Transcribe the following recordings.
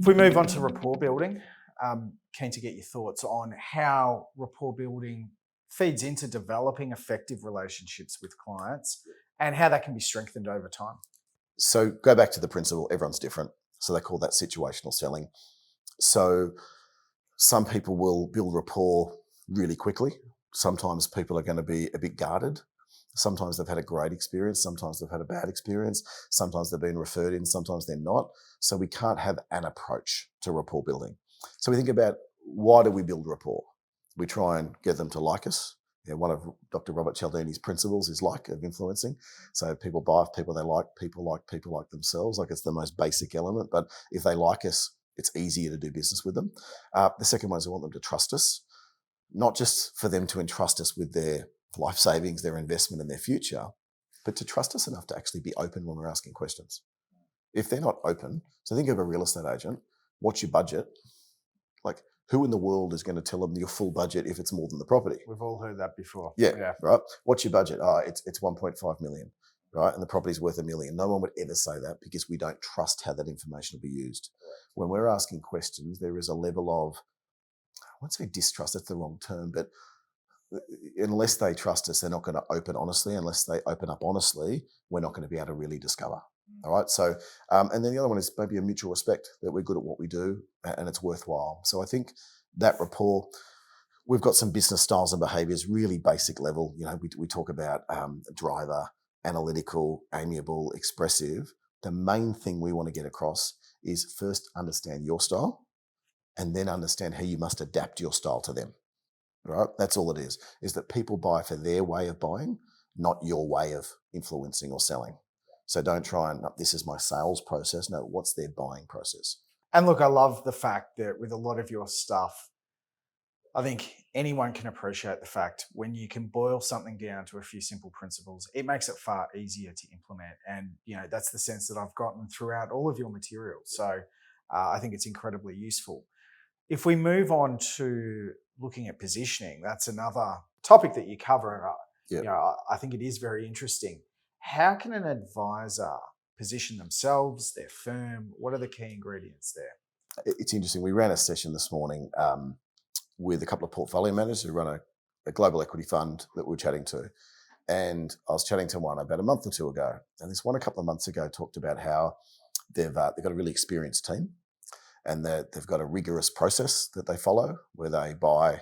If we move on to rapport building, keen to get your thoughts on how rapport building feeds into developing effective relationships with clients and how that can be strengthened over time. So go back to the principle, everyone's different. So they call that situational selling. So some people will build rapport really quickly. Sometimes people are going to be a bit guarded. Sometimes they've had a great experience. Sometimes they've had a bad experience. Sometimes they've been referred in. Sometimes they're not. So we can't have an approach to rapport building. So we think about, why do we build rapport? We try and get them to like us. One of Dr. Robert Cialdini's principles is like of influencing. So people buy off people they like people like themselves. Like, it's the most basic element. But if they like us, it's easier to do business with them. The second one is we want them to trust us, not just for them to entrust us with their life savings, their investment and their future, but to trust us enough to actually be open when we're asking questions. If they're not open, so think of a real estate agent, what's your budget? Like, who in the world is going to tell them your full budget if it's more than the property? We've all heard that before. Yeah. Right. What's your budget? It's 1.5 million, right? And the property's worth $1 million. No one would ever say that because we don't trust how that information will be used. When we're asking questions, there is a level of, I won't say distrust, that's the wrong term, but unless they trust us, they're not going to open honestly. Unless they open up honestly, we're not going to be able to really discover. All right. So, and then the other one is maybe a mutual respect, that we're good at what we do and it's worthwhile. So I think that rapport, we've got some business styles and behaviors, really basic level. We talk about driver, analytical, amiable, expressive. The main thing we want to get across is first understand your style and then understand how you must adapt your style to them. Right? That's all it is that people buy for their way of buying, not your way of influencing or selling. So don't try and, this is my sales process. No, what's their buying process? And look, I love the fact that with a lot of your stuff, I think anyone can appreciate the fact when you can boil something down to a few simple principles, it makes it far easier to implement. And, that's the sense that I've gotten throughout all of your materials. So I think it's incredibly useful. If we move on to looking at positioning, that's another topic that you cover. And I think it is very interesting. How can an advisor position themselves, their firm? What are the key ingredients there? It's interesting. We ran a session this morning with a couple of portfolio managers who run a global equity fund that we're chatting to. And I was chatting to one about a month or two ago. And this one a couple of months ago talked about how they've got a really experienced team and that they've got a rigorous process that they follow where they buy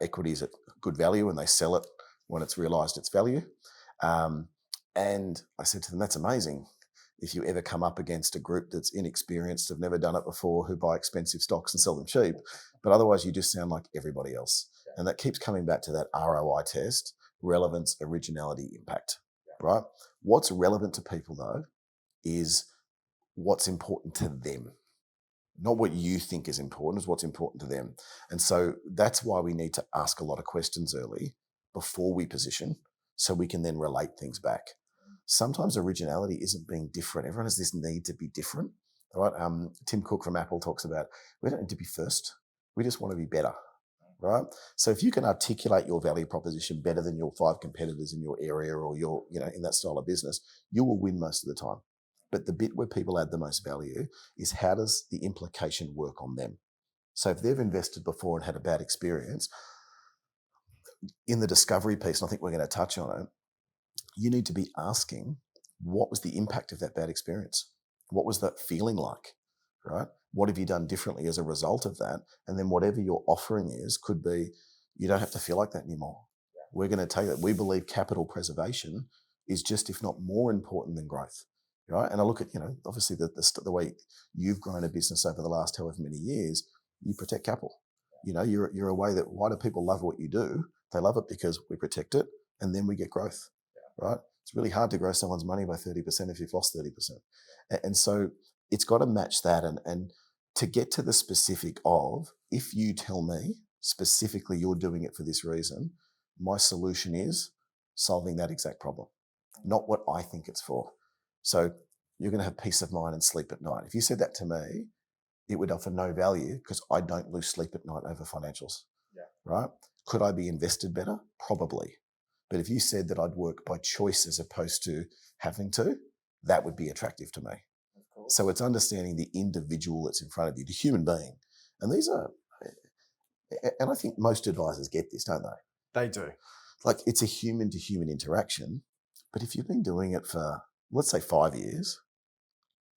equities at good value and they sell it when it's realised its value. And I said to them, that's amazing. If you ever come up against a group that's inexperienced, have never done it before, who buy expensive stocks and sell them cheap, but otherwise you just sound like everybody else. And that keeps coming back to that ROI test, relevance, originality, impact, right? What's relevant to people though is what's important to them. Not what you think is important, is what's important to them. And so that's why we need to ask a lot of questions early before we position so we can then relate things back. Sometimes originality isn't being different. Everyone has this need to be different. All right? Tim Cook from Apple talks about, we don't need to be first. We just want to be better, right? So if you can articulate your value proposition better than your 5 competitors in your area or your, in that style of business, you will win most of the time. But the bit where people add the most value is, how does the implication work on them? So if they've invested before and had a bad experience, in the discovery piece, and I think we're going to touch on it, you need to be asking, what was the impact of that bad experience? What was that feeling like, right? What have you done differently as a result of that? And then whatever your offering is, could be, you don't have to feel like that anymore. We're going to tell you that we believe capital preservation is just, if not more important than growth, right? And I look at, obviously the way you've grown a business over the last however many years, you protect capital. You're a way that, why do people love what you do? They love it because we protect it and then we get growth. Right? It's really hard to grow someone's money by 30% if you've lost 30%. And so it's got to match that. And to get to the specific of, if you tell me specifically you're doing it for this reason, my solution is solving that exact problem, not what I think it's for. So you're going to have peace of mind and sleep at night. If you said that to me, it would offer no value because I don't lose sleep at night over financials. Right? Could I be invested better? Probably. But if you said that I'd work by choice as opposed to having to, that would be attractive to me. So it's understanding the individual that's in front of you, the human being. And these are, and I think most advisors get this, don't they? They do. Like, it's a human to human interaction. But if you've been doing it for, let's say, 5 years,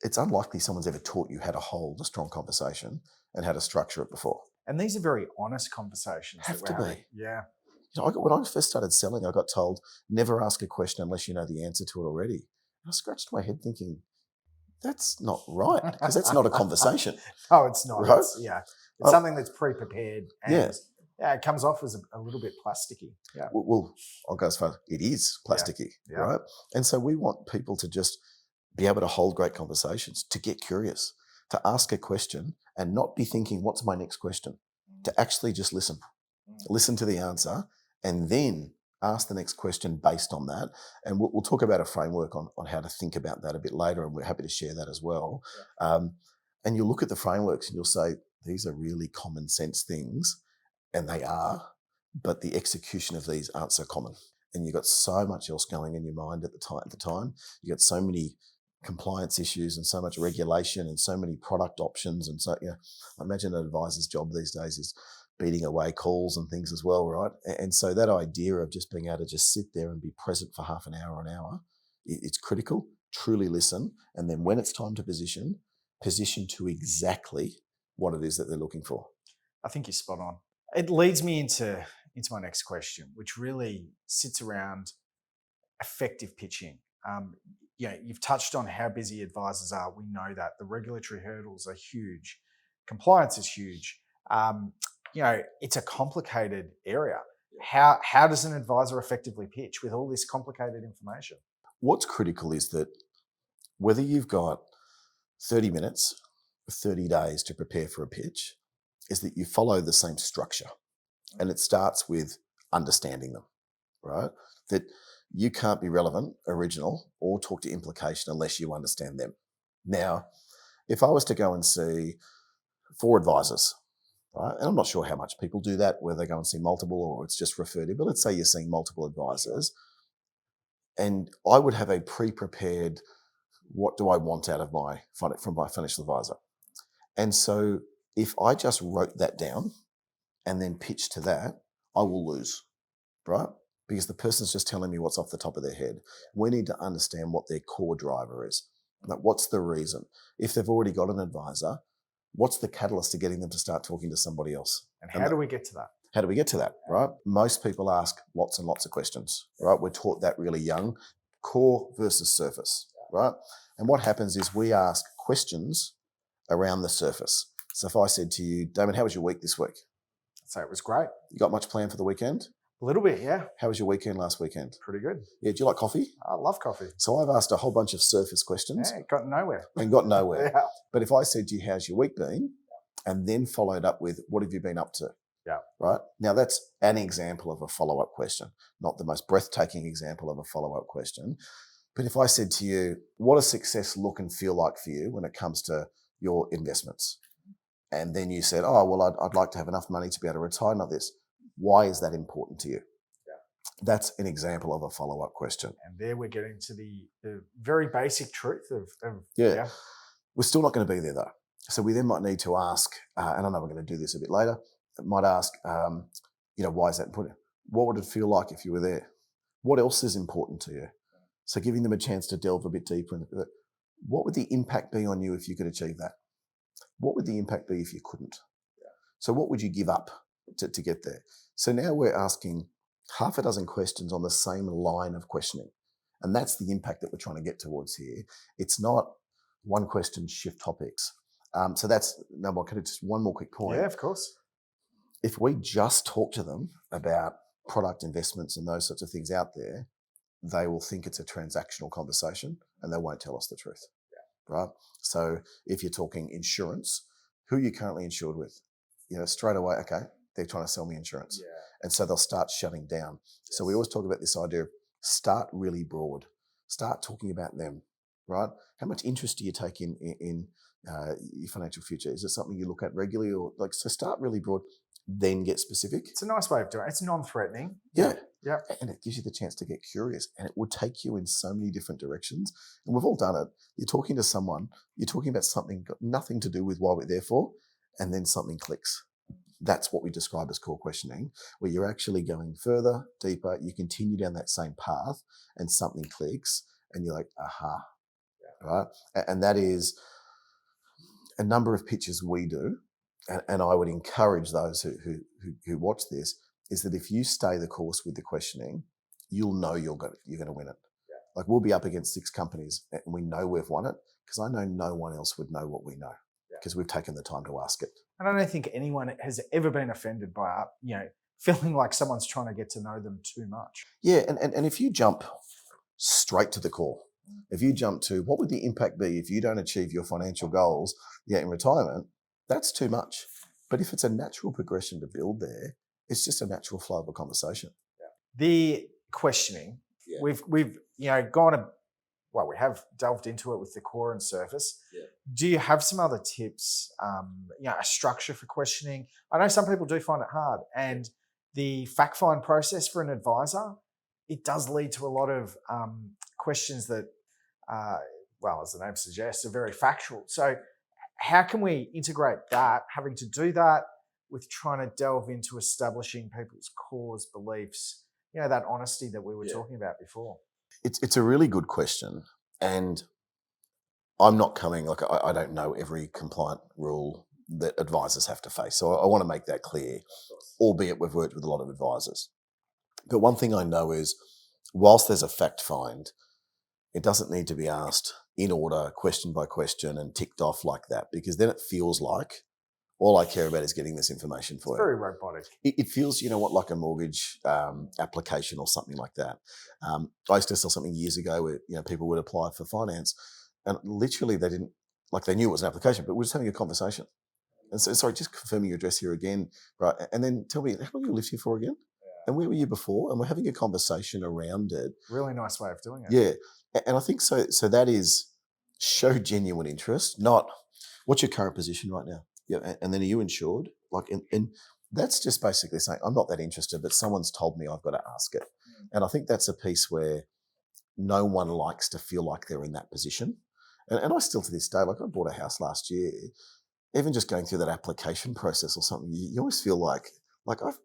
it's unlikely someone's ever taught you how to hold a strong conversation and how to structure it before. And these are very honest conversations. Have that we're to having. be. Yeah. You know, when I first started selling, I got told, never ask a question unless you know the answer to it already. And I scratched my head thinking, that's not right, because that's not a conversation. Oh, it's not. Right? It's something that's pre-prepared. And Yeah. it comes off as a little bit plasticky. Yeah. Well, I'll go as far as it is plasticky, Yeah. right? And so we want people to just be able to hold great conversations, to get curious, to ask a question and not be thinking, what's my next question? To actually just listen to the answer, and then ask the next question based on that. And we'll talk about a framework on how to think about that a bit later, and we're happy to share that as well. Yeah. And you'll look at the frameworks and you'll say, these are really common sense things, and they are, but the execution of these aren't so common. And you've got so much else going in your mind at the time. You've got so many compliance issues and so much regulation and so many product options. And so, I imagine an advisor's job these days is beating away calls and things as well, right? And so that idea of just being able to just sit there and be present for half an hour or an hour, it's critical. Truly listen. And then when it's time to position to exactly what it is that they're looking for. I think you're spot on. It leads me into my next question, which really sits around effective pitching. You've touched on how busy advisors are. We know that the regulatory hurdles are huge. Compliance is huge. It's a complicated area. How does an advisor effectively pitch with all this complicated information? What's critical is that whether you've got 30 minutes or 30 days to prepare for a pitch, is that you follow the same structure. And it starts with understanding them, right? That you can't be relevant, original, or talk to implication unless you understand them. Now, if I was to go and see 4 advisors, right, and I'm not sure how much people do that, whether they go and see multiple or it's just referred to, but let's say you're seeing multiple advisors, and I would have a pre-prepared, what do I want out of from my financial advisor? And so if I just wrote that down and then pitched to that, I will lose, right? Because the person's just telling me what's off the top of their head. We need to understand what their core driver is. Like, what's the reason? If they've already got an advisor, what's the catalyst to getting them to start talking to somebody else? And how do we get to that? How do we get to that, right? Most people ask lots and lots of questions, right? We're taught that really young, core versus surface, right? And what happens is we ask questions around the surface. So if I said to you, Damon, how was your week this week? I'd say it was great. You got much planned for the weekend? A little bit, yeah. How was your weekend last weekend? Pretty good. Yeah, do you like coffee? I love coffee. So I've asked a whole bunch of surface questions. Yeah, got nowhere. And got nowhere. Yeah. But if I said to you, how's your week been? And then followed up with, what have you been up to? Yeah. Right? Now that's an example of a follow-up question, not the most breathtaking example of a follow-up question. But if I said to you, what does success look and feel like for you when it comes to your investments? And then you said, oh, well, I'd like to have enough money to be able to retire, not this. Why is that important to you? That's an example of a follow-up question. And there we're getting to the very basic truth of We're still not going to be there though. So we then might need to ask, and I know we're going to do this a bit later, might ask, why is that important? What would it feel like if you were there? What else is important to you? So giving them a chance to delve a bit deeper into it. What would the impact be on you if you could achieve that? What would the impact be if you couldn't? So what would you give up to get there? So now we're asking half a dozen questions on the same line of questioning. And that's the impact that we're trying to get towards here. It's not one question, shift topics. So that's number one. Just one more quick point. Yeah, of course. If we just talk to them about product investments and those sorts of things out there, they will think it's a transactional conversation and they won't tell us the truth. Right? So if you're talking insurance, who are you currently insured with? Straight away, okay, they're trying to sell me insurance. Yeah. And so they'll start shutting down. Yes. So we always talk about this idea of start really broad. Start talking about them, right? How much interest do you take in your financial future? Is it something you look at regularly, or so start really broad, then get specific? It's a nice way of doing it. It's non-threatening. Yeah. Yep. And it gives you the chance to get curious, and it will take you in so many different directions. And we've all done it. You're talking to someone, you're talking about something got nothing to do with what we're there for, and then something clicks. That's what we describe as core questioning, where you're actually going further, deeper, you continue down that same path, and something clicks, and you're like, aha, right? And that is a number of pitches we do, and I would encourage those who watch this, is that if you stay the course with the questioning, you'll know you're going to win it. Yeah. Like, we'll be up against 6 companies, and we know we've won it because I know no one else would know what we know, because we've taken the time to ask it. And I don't think anyone has ever been offended by, feeling like someone's trying to get to know them too much. Yeah, and if you jump straight to the core, if you jump to what would the impact be if you don't achieve your financial goals in retirement, that's too much. But if it's a natural progression to build there, it's just a natural flow of a conversation. The questioning, we've gone we have delved into it with the core and surface. Yeah. Do you have some other tips, a structure for questioning? I know some people do find it hard, and the fact find process for an advisor, it does lead to a lot of questions that, as the name suggests, are very factual. So how can we integrate that, having to do that, with trying to delve into establishing people's cores, beliefs, that honesty that we were talking about before? It's a really good question, and I'm not coming, I don't know every compliant rule that advisors have to face. So I want to make that clear, albeit we've worked with a lot of advisors. But one thing I know is, whilst there's a fact find, it doesn't need to be asked in order, question by question, and ticked off like that, because then it feels like all I care about is getting this information for you. Very robotic. It feels, like a mortgage application or something like that. I used to sell something years ago where people would apply for finance, and literally they didn't, they knew it was an application, but we're just having a conversation. And so, sorry, just confirming your address here again, right? And then tell me, how long you lived here for again? And where were you before? And we're having a conversation around it. Really nice way of doing it. Yeah, and I think so. So that is show genuine interest, not what's your current position right now. Yeah, and then are you insured? And that's just basically saying, I'm not that interested, but someone's told me I've got to ask it. And I think that's a piece where no one likes to feel like they're in that position. And I still, to this day, I bought a house last year, even just going through that application process or something, you always feel like I've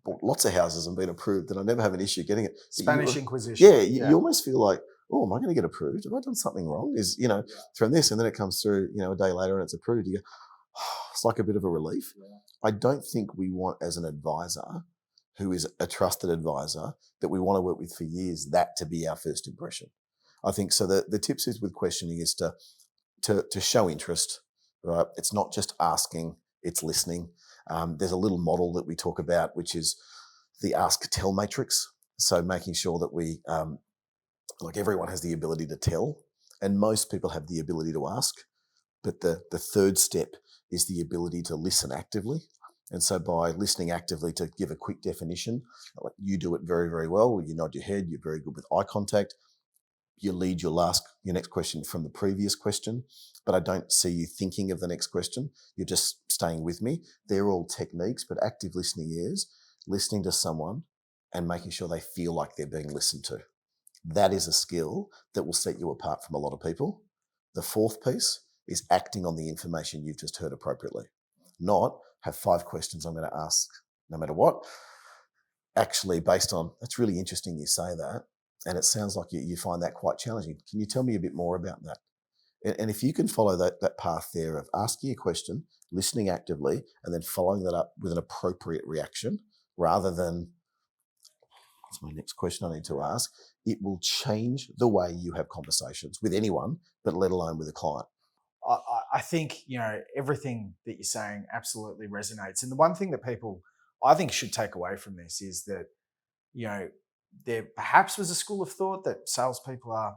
bought lots of houses and been approved, and I never have an issue getting it. Spanish Inquisition. Yeah, you almost feel like, oh, am I going to get approved? Have I done something wrong? From this, and then it comes through, a day later and it's approved. You go, it's like a bit of a relief. Yeah. I don't think we want, as an advisor who is a trusted advisor that we want to work with for years, that to be our first impression. I think so. The tips is with questioning is to show interest. Right? It's not just asking; it's listening. There's a little model that we talk about, which is the ask-tell matrix. So making sure that we, everyone has the ability to tell, and most people have the ability to ask. But the third step is the ability to listen actively. And so by listening actively, to give a quick definition, you do it very, very well. You nod your head, you're very good with eye contact. You lead your next question from the previous question, but I don't see you thinking of the next question. You're just staying with me. They're all techniques, but active listening is listening to someone and making sure they feel like they're being listened to. That is a skill that will set you apart from a lot of people. The fourth piece is acting on the information you've just heard appropriately. Not have 5 questions I'm going to ask no matter what. Actually, based on, that's really interesting you say that, and it sounds like you find that quite challenging. Can you tell me a bit more about that? And if you can follow that path there of asking a question, listening actively, and then following that up with an appropriate reaction, rather than, what's my next question I need to ask, it will change the way you have conversations with anyone, but let alone with a client. I think, everything that you're saying absolutely resonates. And the one thing that people, I think, should take away from this is that, there perhaps was a school of thought that salespeople are,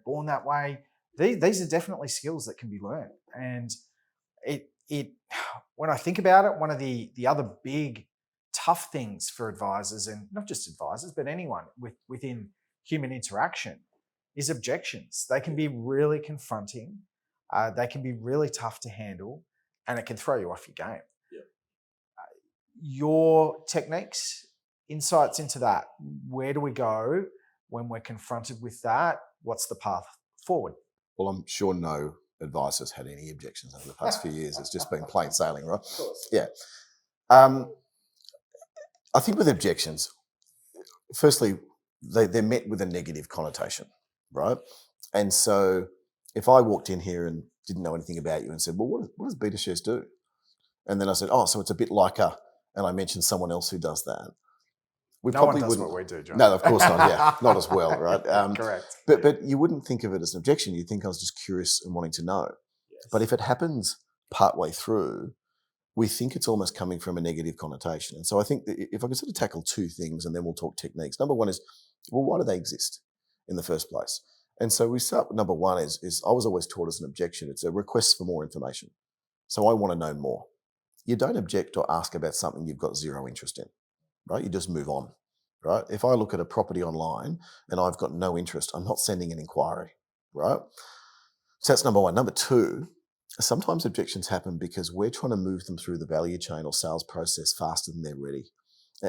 born that way. These are definitely skills that can be learned. And it when I think about it, one of the other big tough things for advisors, and not just advisors, but anyone within human interaction, is objections. They can be really confronting. They can be really tough to handle, and it can throw you off your game. Yeah. Your techniques insights into that. Where do we go when we're confronted with that? What's the path forward? Well, I'm sure no advisor has had any objections over the past few years. It's just been plain sailing, right? Of course. Yeah. I think with objections, firstly, they're met with a negative connotation, right? And so if I walked in here and didn't know anything about you and said, well, what does beta shares do? And then I said, oh, so it's a bit like and I mentioned someone else who does that. No one does what we do, John. No, of course not. Yeah, not as well, right? Correct. But you wouldn't think of it as an objection. You'd think I was just curious and wanting to know. Yes. But if it happens partway through, we think it's almost coming from a negative connotation. And so I think that if I could sort of tackle two things and then we'll talk techniques. Number one is, well, why do they exist in the first place? And so we start with number one is I was always taught as an objection. It's a request for more information. So I want to know more. You don't object or ask about something you've got zero interest in, right? You just move on, right? If I look at a property online and I've got no interest, I'm not sending an inquiry, right? So that's number one. Number two, sometimes objections happen because we're trying to move them through the value chain or sales process faster than they're ready.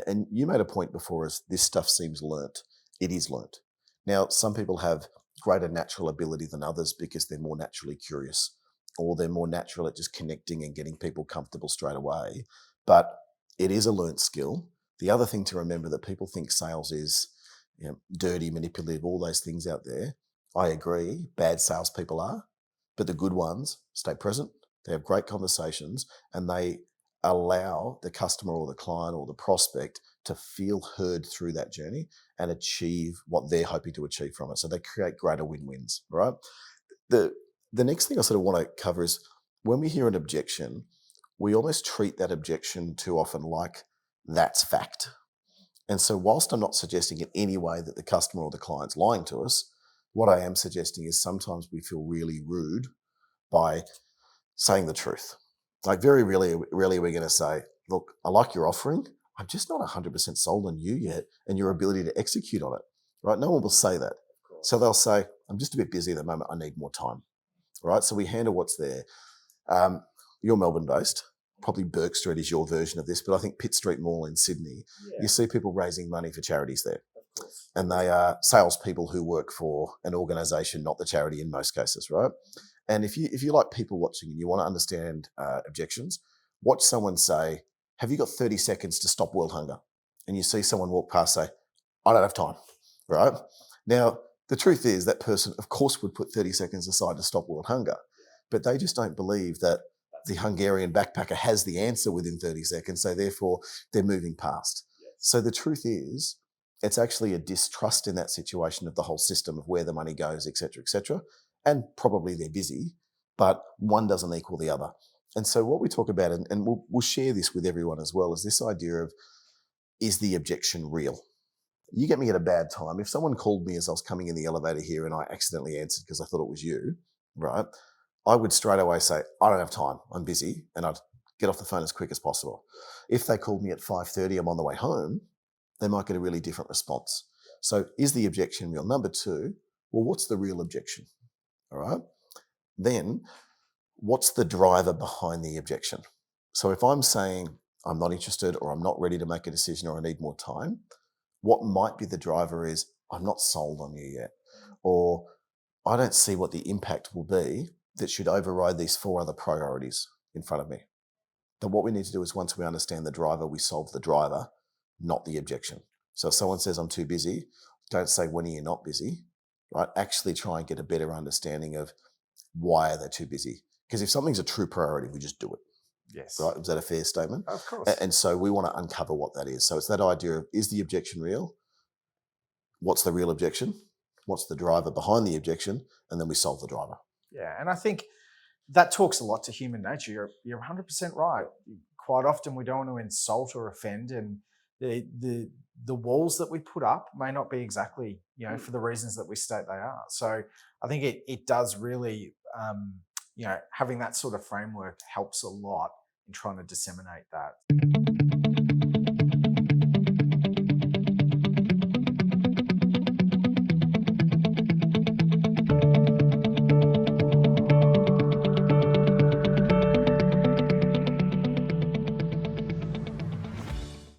And you made a point before as this stuff seems learnt. It is learnt. Now, some people have greater natural ability than others because they're more naturally curious or they're more natural at just connecting and getting people comfortable straight away. But it is a learnt skill. The other thing to remember that people think sales is dirty, manipulative, all those things out there. I agree, bad salespeople are, but the good ones stay present. They have great conversations and they allow the customer or the client or the prospect to feel heard through that journey and achieve what they're hoping to achieve from it. So they create greater win-wins, right? The next thing I sort of want to cover is when we hear an objection, we almost treat that objection too often like that's fact. And so whilst I'm not suggesting in any way that the customer or the client's lying to us, what I am suggesting is sometimes we feel really rude by saying the truth. Like very rarely we're going to say, look, I like your offering. I'm just not 100% sold on you yet and your ability to execute on it, right? No one will say that. So they'll say, I'm just a bit busy at the moment. I need more time, right? So we handle what's there. You're Melbourne-based. Probably Burke Street is your version of this, but I think Pitt Street Mall in Sydney, you see people raising money for charities there. Of course. And they are salespeople who work for an organisation, not the charity in most cases, right? And if you like people watching and you want to understand objections, watch someone say, have you got 30 seconds to stop world hunger? And you see someone walk past say, I don't have time, right? Now, the truth is that person, of course, would put 30 seconds aside to stop world hunger, but they just don't believe that the Hungarian backpacker has the answer within 30 seconds, so therefore they're moving past. Yes. So the truth is, it's actually a distrust in that situation of the whole system of where the money goes, et cetera, and probably they're busy, but one doesn't equal the other. And so what we talk about, and we'll share this with everyone as well, is this idea of, is the objection real? You get me at a bad time. If someone called me as I was coming in the elevator here and I accidentally answered because I thought it was you, right? I would straight away say, I don't have time, I'm busy, and I'd get off the phone as quick as possible. If they called me at 5:30, I'm on the way home, they might get a really different response. So is the objection real? Number two, well, what's the real objection? All right. Then what's the driver behind the objection? So if I'm saying I'm not interested or I'm not ready to make a decision or I need more time, what might be the driver is I'm not sold on you yet, or I don't see what the impact will be that should override these four other priorities in front of me. Then what we need to do is once we understand the driver, we solve the driver, not the objection. So if someone says I'm too busy, don't say when are you not busy, right? Actually try and get a better understanding of why are they too busy. Because if something's a true priority, we just do it. Yes. Right? Is that a fair statement? Of course. And so we want to uncover what that is. So it's that idea of, is the objection real? What's the real objection? What's the driver behind the objection? And then we solve the driver. Yeah, and I think that talks a lot to human nature. You're 100% right. Quite often we don't want to insult or offend, and the walls that we put up may not be exactly, for the reasons that we state they are. So I think it does really, having that sort of framework helps a lot in trying to disseminate that.